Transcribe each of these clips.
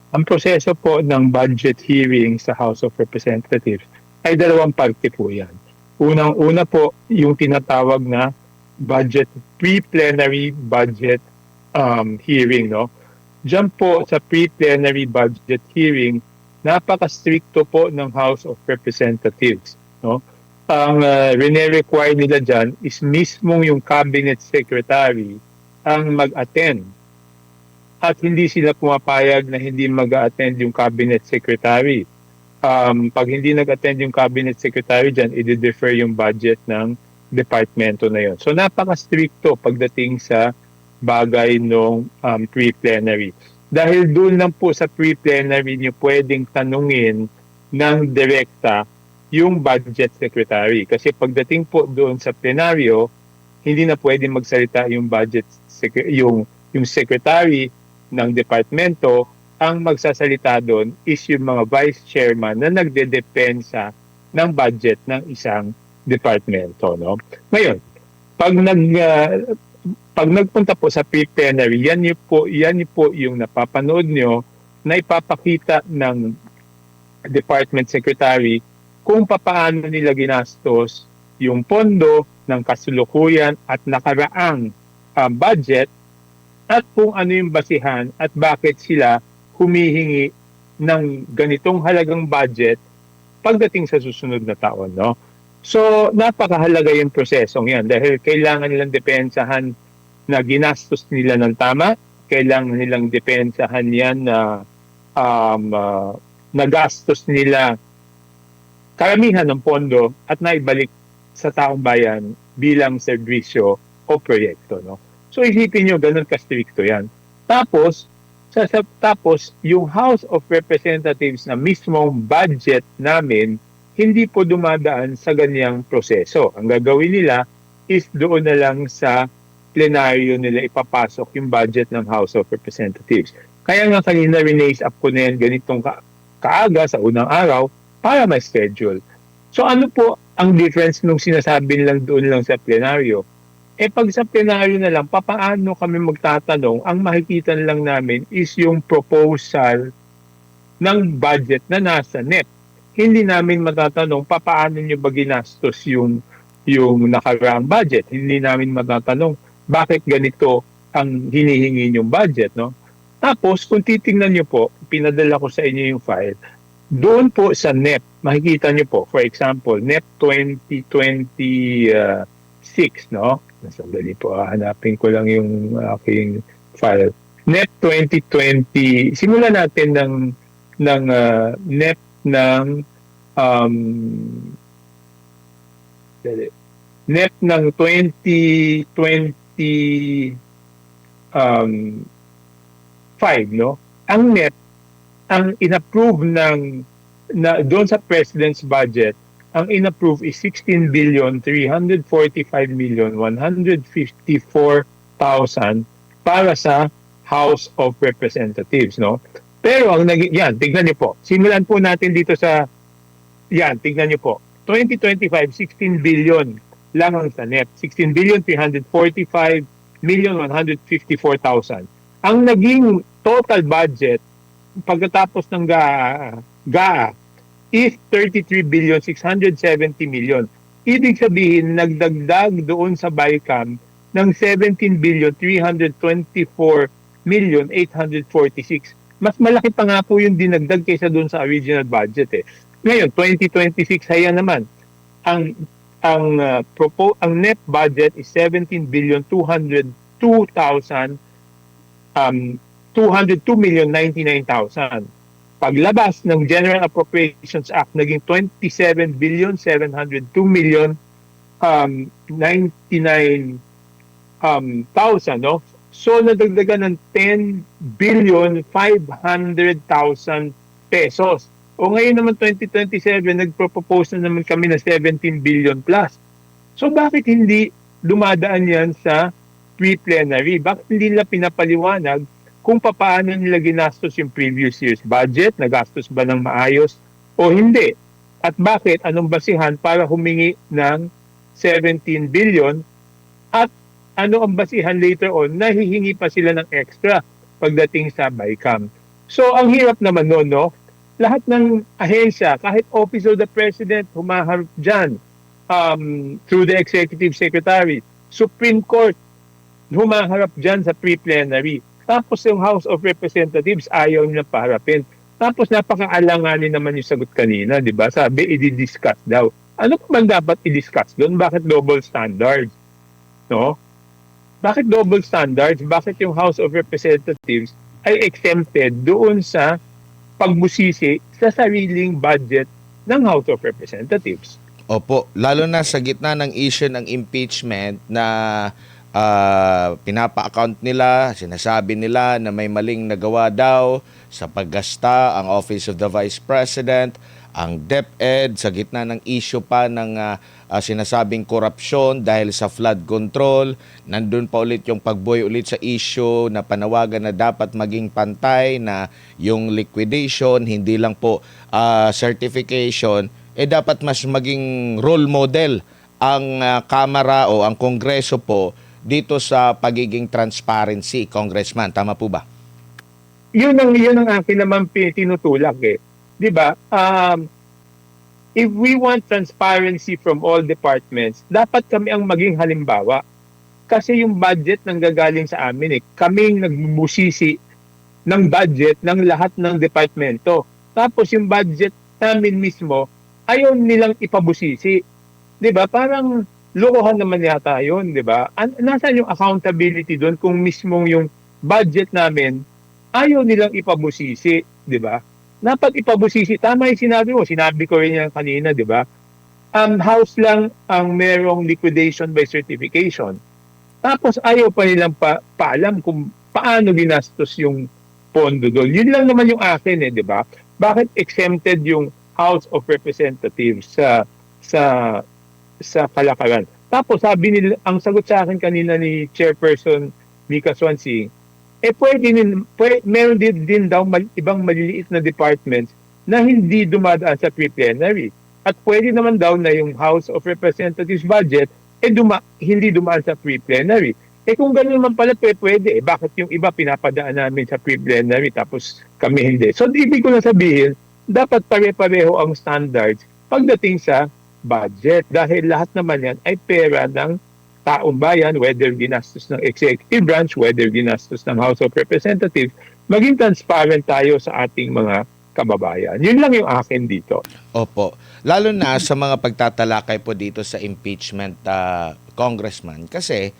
Ang proseso po ng budget hearing sa House of Representatives ay dalawang parte po yan. Unang-una po yung tinatawag na budget pre-plenary budget hearing, no? Diyan po sa pre-plenary budget hearing, napaka-stricto po ng House of Representatives, no? Ang rene-require nila diyan is mismong yung cabinet secretary ang mag-attend at hindi sila pumapayag na hindi mag-attend yung cabinet secretary. Pag hindi nag-attend yung cabinet secretary dyan, i-defer yung budget ng departamento na yon. So napaka-stricto pagdating sa bagay ng pre-plenary. Dahil doon lang po sa pre-plenary nyo pwedeng tanungin ng direkta yung budget secretary. Kasi pagdating po doon sa plenaryo, hindi na pwedeng magsalita yung yung secretary ng departamento. Ang magsasalita doon is yung mga vice chairman na nagdedepensa ng budget ng isang departamento, no? Ngayon, pag nagpunta po sa pre-plenary, yan po yung napapanood nyo na ipapakita ng department secretary kung papaano nila ginastos yung pondo ng kasalukuyan at nakaraang budget at kung ano yung basihan at bakit sila humihingi ng ganitong halagang budget pagdating sa susunod na taon, no? So, napakahalaga yung prosesong yan dahil kailangan nilang depensahan na ginastos nila ng tama, kailangan nilang depensahan yan na nagastos nila karamihan ng pondo at naibalik sa taong bayan bilang serbisyo o proyekto, no? So, isipin nyo, ganun ka-stricto yan. Tapos, yung House of Representatives na mismong budget namin, hindi po dumadaan sa ganyang proseso. Ang gagawin nila is doon na lang sa plenaryo nila ipapasok yung budget ng House of Representatives. Kaya nga kanina rinaise up ko na yan ganitong kaaga sa unang araw para may schedule. So ano po ang difference nung sinasabi lang doon lang sa plenaryo? Pag sa plenaryo na lang, papaano kami magtatanong? Ang makikita lang namin is yung proposal ng budget na nasa NEP. Hindi namin matatanong papaano nyo ba ginastos yung nakaraang budget. Hindi namin matatanong bakit ganito ang hinihingi yung budget, no? Tapos, kung titingnan nyo po, pinadala ko sa inyo yung file, doon po sa NEP, makikita nyo po, for example, NEP 2026, no? Sandali po, hanapin ko lang yung aking file. NEP 2020, simulan natin ng NEP ng NEP ng 2025, no? Ang NEP, ang inapprove doon sa President's budget, ang inapprove is 16,345,154,000 para sa House of Representatives, no? Pero ang yan, tignan niyo po. Simulan po natin dito sa yan, tignan niyo po. 2025, 16 billion lang ang sa NEP. 16,345,154,000. Ang naging total budget pagkatapos ng GAA is 33,670,000,000. Ibig sabihin, nagdagdag doon sa BICAM ng 17,324,846. Mas malaki pa nga po yung dinagdag kaysa doon sa original budget eh. Ngayon, 2026 haya naman. Ang NEP budget is 17,202,000 202,099,000. Paglabas ng General Appropriations Act, naging 27,702,099,000, no? So, nadagdagan ng 10,500,000 pesos. O ngayon naman 2027, nagpropose na naman kami na 17 billion plus. So, bakit hindi dumadaan yan sa pre-plenary? Bakit hindi nila pinapaliwanag kung paano nila ginastos yung previous year's budget, nagastos ba ng maayos o hindi? At bakit, anong basihan para humingi ng 17 billion at ano ang basihan later on, nahihingi pa sila ng extra pagdating sa BICAM. So, ang hirap naman nun, no? Lahat ng ahensya, kahit Office of the President, humaharap dyan through the Executive Secretary, Supreme Court, humaharap dyan sa pre-plenary. Tapos yung House of Representatives, ayaw nilang paharapin. Tapos napaka-alanganin naman yung sagot kanina, di ba? Sabi, i-discuss daw. Ano pa man dapat i-discuss doon? Bakit double standards? No? Bakit double standards? Bakit yung House of Representatives ay exempted doon sa pagbusisi sa sariling budget ng House of Representatives? Opo, lalo na sa gitna ng issue ng impeachment na pinapa-account nila, sinasabi nila na may maling nagawa daw sa paggasta ang Office of the Vice President, ang DepEd sa gitna ng issue pa ng sinasabing korupsyon dahil sa flood control. Nandun pa ulit yung pagbuhay ulit sa issue na panawagan na dapat maging pantay na yung liquidation, hindi lang po certification, dapat mas maging role model ang Kamara o ang Kongreso po dito sa pagiging transparency, Congressman. Tama po ba? Yun ang akin naman tinutulak eh. 'Di ba? If we want transparency from all departments, dapat kami ang maging halimbawa. Kasi yung budget nang gagaling sa amin eh. Kaming nagbubusisi ng budget ng lahat ng departamento. Tapos yung budget namin mismo, ayaw nilang ipabusisi. 'Di ba? Parang lokohan naman yata yun, 'di ba? Nasaan yung accountability doon kung mismong yung budget namin ayaw nilang ipabusisi, 'di ba? Dapat ipabusisi. Tama yung sinabi ko rin yan kanina, 'di ba? House lang ang merong liquidation by certification. Tapos ayaw pa nilang paalam kung paano ginastos yung pondo doon. Yun lang naman yung akin eh, 'di ba? Bakit exempted yung House of Representatives sa kalakaran? Tapos sabi nila, ang sagot sa akin kanina ni Chairperson Mika Swansea, meron din daw ibang maliliit na departments na hindi dumadaan sa pre-plenary. At pwede naman daw na yung House of Representatives budget hindi dumaan sa pre-plenary. Kung gano'n naman pala, pwede. Bakit yung iba pinapadaan namin sa pre-plenary tapos kami hindi? So, ibig ko na sabihin, dapat pare-pareho ang standards pagdating sa budget. Dahil lahat naman yan ay pera ng taong bayan, whether ginastos ng executive branch, whether ginastos ng House of Representatives, maging transparent tayo sa ating mga kababayan. Yun lang yung akin dito. Opo. Lalo na sa mga pagtatalakay po dito sa impeachment, Congressman. Kasi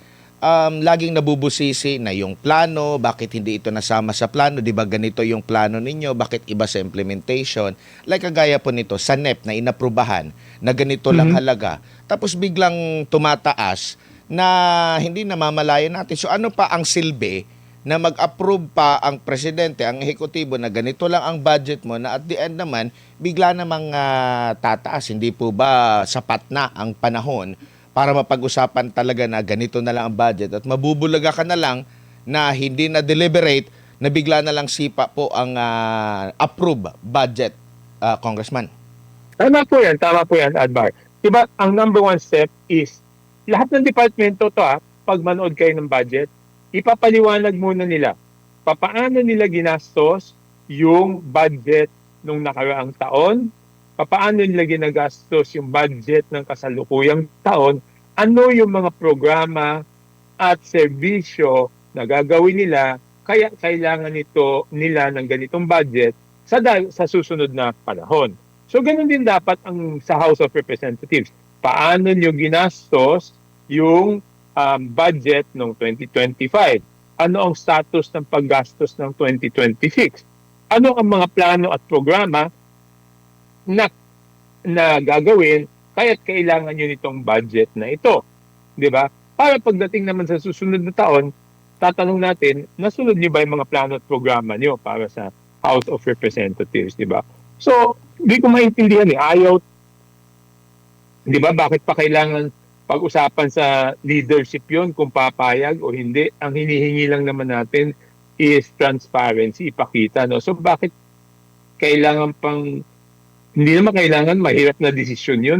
laging nabubusisi na yung plano, bakit hindi ito nasama sa plano, di ba ganito yung plano ninyo, bakit iba sa implementation, like kagaya po nito sa NEP na inaprubahan na ganito lang halaga, tapos biglang tumataas na hindi namamalayan natin. So ano pa ang silbi na mag-approve pa ang presidente, ang ehekutibo na ganito lang ang budget mo na at the end naman, bigla namang tataas, hindi po ba sapat na ang panahon para mapag-usapan talaga na ganito na lang ang budget at mabubulaga ka na lang na hindi na deliberate na bigla na lang sipa po ang approve budget, Congressman. Tama po yan, Adbar. Diba, ang number one step is, lahat ng departmento to pag manood kayo ng budget, ipapaliwanag muna nila paano nila ginastos yung budget nung nakaraang taon, paano nila ginagastos yung budget ng kasalukuyang taon, ano yung mga programa at serbisyo na gagawin nila, kaya kailangan nila ng ganitong budget sa susunod na panahon. So ganun din dapat ang sa House of Representatives. Paano nyo ginastos yung budget ng 2025? Ano ang status ng paggastos ng 2026? Ano ang mga plano at programa na gagawin kaya't kailangan nyo nitong budget na ito. 'Di ba? Para pagdating naman sa susunod na taon, tatanong natin, nasunod nyo ba yung mga plano at programa nyo para sa House of Representatives, 'di ba? So, hindi ko maintindihan ayaw, 'di ba? Bakit pa kailangan pag-usapan sa leadership 'yon kung papayag o hindi? Ang hinihingi lang naman natin is transparency, ipakita, no? So bakit kailangan pang, hindi naman kailangan mahirap na desisyon 'yun.